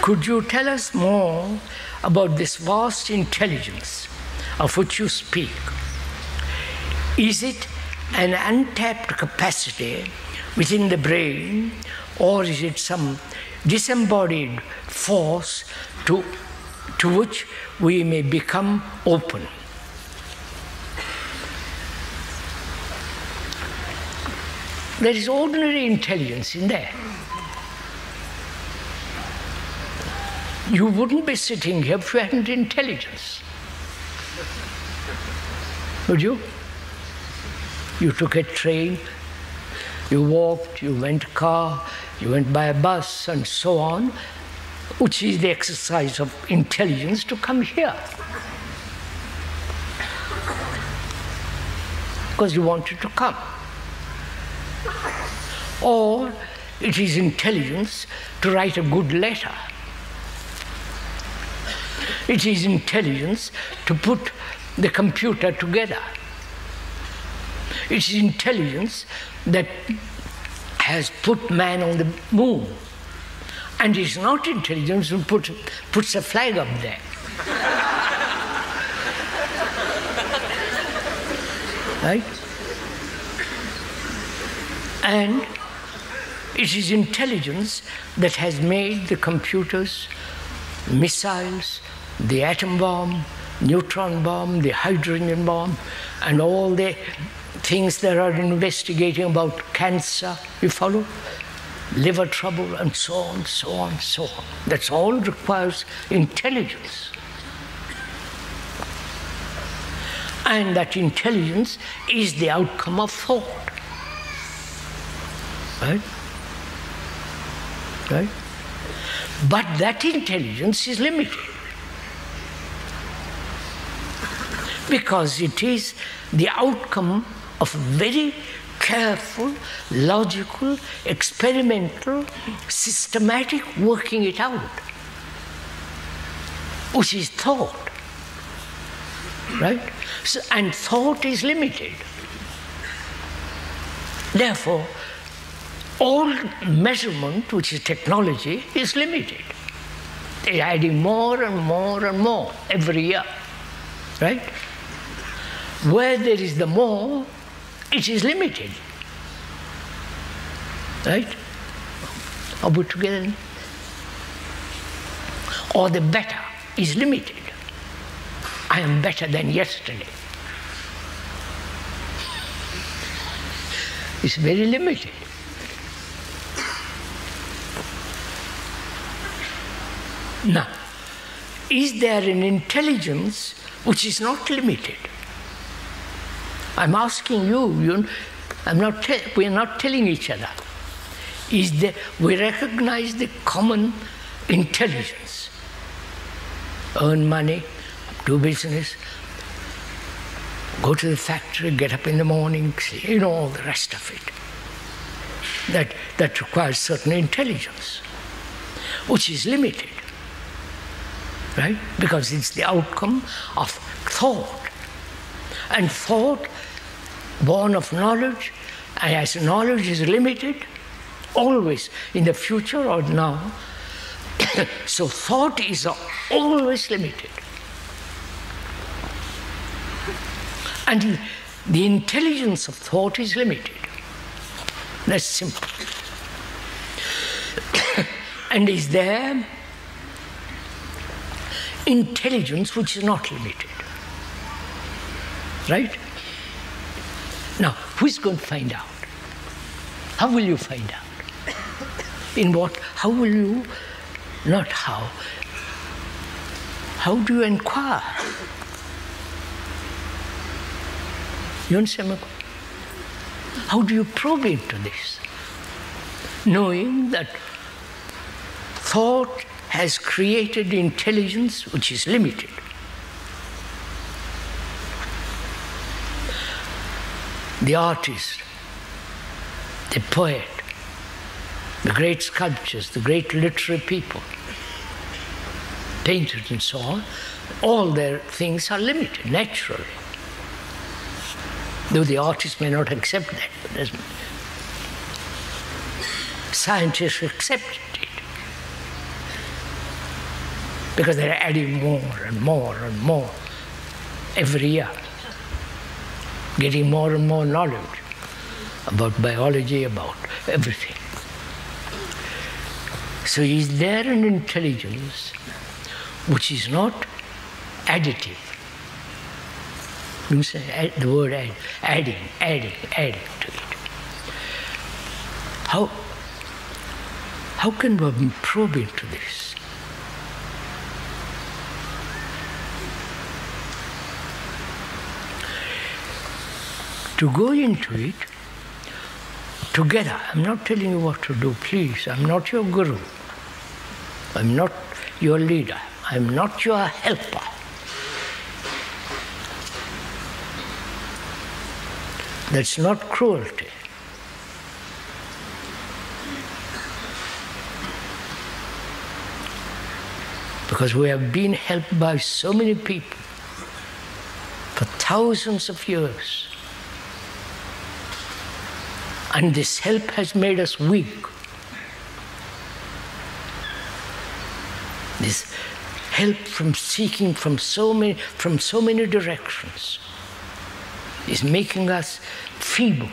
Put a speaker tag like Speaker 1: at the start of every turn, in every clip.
Speaker 1: Could you tell us more about this vast intelligence of which you speak? Is it an untapped capacity within the brain, or is it some disembodied force to which we may become open? There is ordinary intelligence in there. You wouldn't be sitting here if you hadn't intelligence. Would you? You took a train, you walked, you went car, you went by a bus and so on, which is the exercise of intelligence to come here. Because you wanted to come. Or it is intelligence to write a good letter. It is intelligence to put the computer together. It is intelligence that has put man on the moon. And it is not intelligence who puts a flag up there. Right? And it is intelligence that has made the computers, missiles, the atom bomb, neutron bomb, the hydrogen bomb, and all the things that are investigating about cancer, you follow? Liver trouble, and so on, so on, so on. That all requires intelligence. And that intelligence is the outcome of thought. Right? Right? But that intelligence is limited. Because it is the outcome of very careful, logical, experimental, systematic working it out, which is thought. Right? So, and thought is limited. Therefore, all measurement, which is technology, is limited. They're adding more and more and more every year. Right? Where there is the more, it is limited. Right? Are we together? Or the better is limited. I am better than yesterday. It's very limited. Now, is there an intelligence which is not limited? I'm asking you, we are not telling each other. We recognize the common intelligence. Earn money, do business, go to the factory, get up in the morning, you know, all the rest of it. That requires certain intelligence, which is limited. Right? Because it's the outcome of thought. And thought, born of knowledge, and as knowledge is limited, always in the future or now, so thought is always limited. And the intelligence of thought is limited. That's simple. And is there intelligence which is not limited? Right? Now, who is going to find out? How will you find out? In what? How will you? Not how. How do you inquire? You understand me? How do you probe into this? Knowing that thought has created intelligence which is limited. The artist, the poet, the great sculptors, the great literary people, painters and so on, all their things are limited, naturally. Though the artist may not accept that, but scientists accept it. because they're adding more and more and more every year, getting more and more knowledge about biology, about everything. So is there an intelligence which is not additive? You say the word adding to it. How can we probe into this? To go into it together. I'm not telling you what to do, please. I'm not your guru. I'm not your leader. I'm not your helper. That's not cruelty. Because we have been helped by so many people for thousands of years. And this help has made us weak. This help from seeking from so many directions is making us feeble.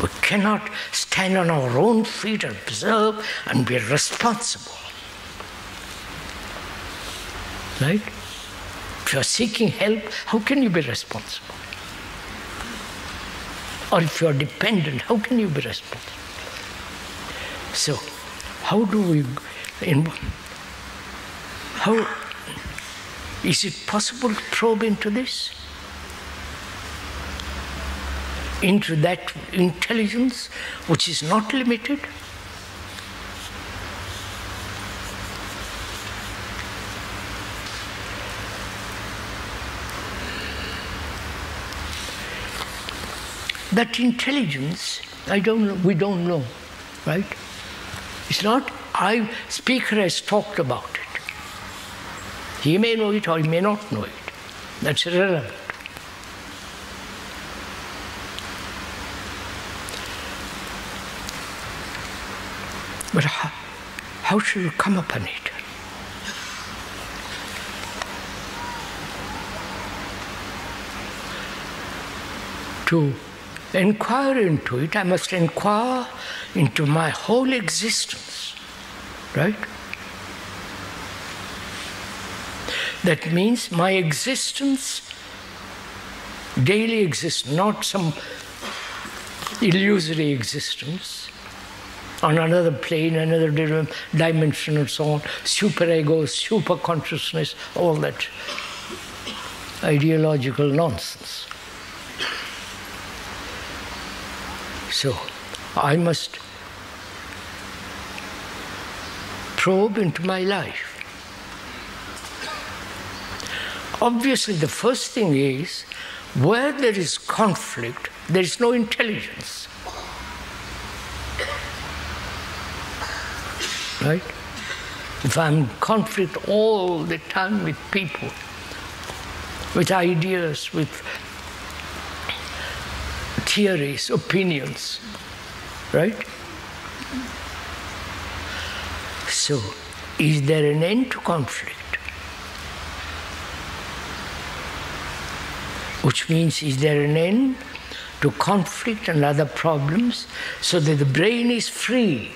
Speaker 1: We cannot stand on our own feet and observe and be responsible. Right? If you are seeking help, how can you be responsible? Or if you are dependent, how can you be responsible? So, how do we, how is it possible to probe into this? Into that intelligence which is not limited? That intelligence, we don't know, right? It's not, speaker has talked about it. He may know it or he may not know it. That's irrelevant. But how should you come upon it? To inquire into it, I must inquire into my whole existence, right? That means my existence, daily existence, not some illusory existence on another plane, another dimension and so on, superego, super consciousness, all that ideological nonsense. So, I must probe into my life. Obviously, the first thing is, where there is conflict, there is no intelligence. Right? If I'm in conflict all the time with people, with ideas, with theories, opinions, right? So, is there an end to conflict? Which means, is there an end to conflict and other problems so that the brain is free?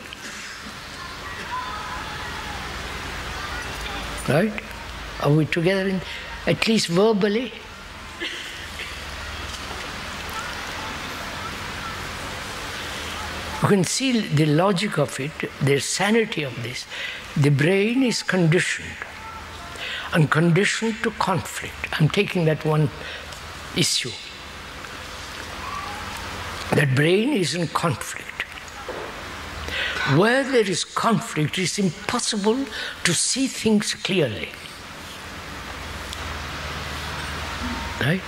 Speaker 1: Right? Are we together, at least verbally? You can see the logic of it, the sanity of this. The brain is conditioned, and conditioned to conflict. I'm taking that one issue. That brain is in conflict. Where there is conflict, it is impossible to see things clearly. Right?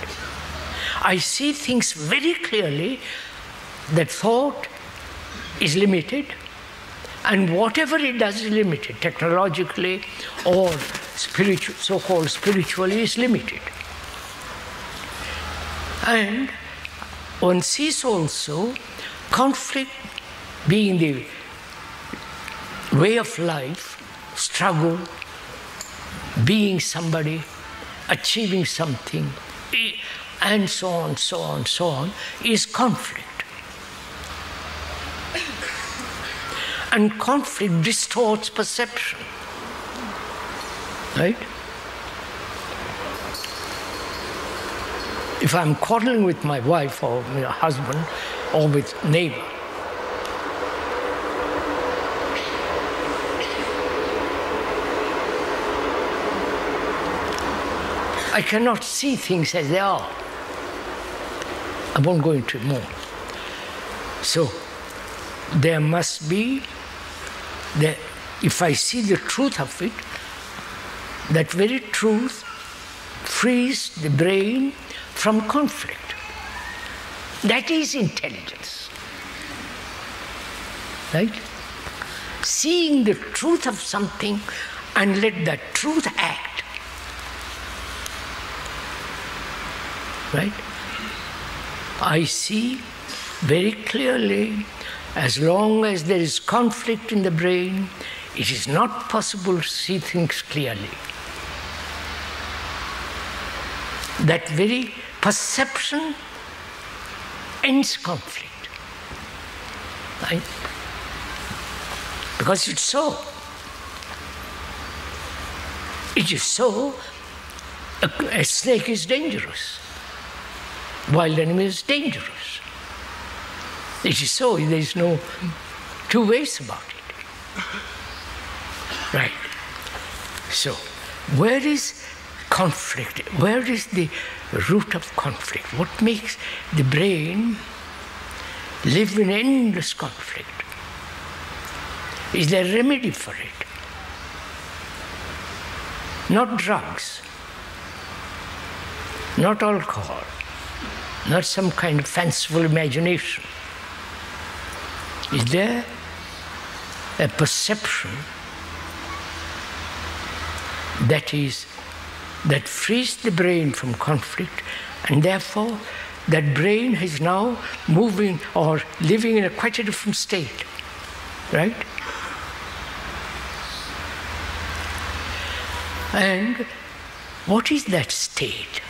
Speaker 1: I see things very clearly that thought is limited, and whatever it does is limited, technologically or spiritual, so-called spiritually, is limited. And one sees also conflict being the way of life, struggle, being somebody, achieving something, and so on, so on, so on, is conflict. And conflict distorts perception. Right? If I'm quarreling with my wife or my husband or with neighbor, I cannot see things as they are. I won't go into it more. So, there must be, if I see the truth of it, that very truth frees the brain from conflict. That is intelligence. Right? Seeing the truth of something and let that truth act. Right? I see very clearly, as long as there is conflict in the brain, it is not possible to see things clearly. That very perception ends conflict. Right? Because it's so. It is so. A snake is dangerous. Wild animal is dangerous. It is so. There is no two ways about it. Right. So, where is conflict? Where is the root of conflict? What makes the brain live in endless conflict? Is there a remedy for it? Not drugs, not alcohol, not some kind of fanciful imagination. Is there a perception that frees the brain from conflict, and therefore that brain is now moving or living in quite a different state, right? And what is that state?